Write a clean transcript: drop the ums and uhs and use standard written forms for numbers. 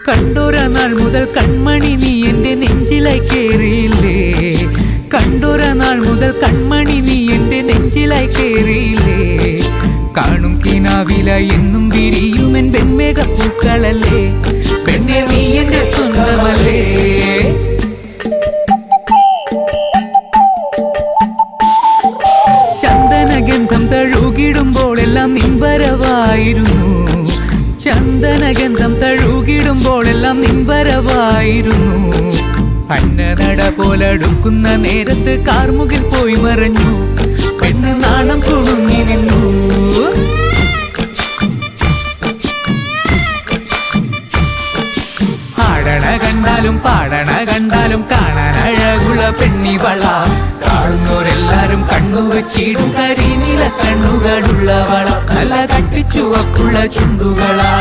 കണ്ടൊര നാൾ മുതൽ കൺമണി നീ എൻ്റെ നെഞ്ചിലായി കേറിയില്ലേ. കണ്ടൊര നാൾ മുതൽ കൺമണി നീ എൻ്റെ നെഞ്ചിലായി കേറിയില്ലേ. കാണും കിനാവില എന്നും വിരിയുമെൻ വെൺമേഘപ്പൂക്കളല്ലേ. പെണ്ണെ നീ എൻ്റെ സ്വന്തമല്ലേ. ചന്ദനഗന്ധം തഴുകിടുമ്പോഴെല്ലാം നിൻ വരവായിരുന്നു. ചന്ദനഗന്ധം തഴുകിടുമ്പോഴെല്ലാം നിൻ വരവായിരുന്നു. അന്നനട പോലടുക്കുന്ന നേരത്ത് കാർമുകിൽ പോയി മറഞ്ഞു. പെണ്ണ് നാണം കുടുങ്ങി നിന്നു. ആടണ കണ്ടാലും പാടണ കണ്ടാലും കാണാൻ അഴകുള്ള പെണ്ണിവള. കാണുന്നവരെല്ലാരും കണ്ണു വെച്ചിടും കരിനീല കണ്ണുകളുള്ളവള. നല്ല കട്ടിച്ചുവക്കുള്ള ചുണ്ടുകളാ.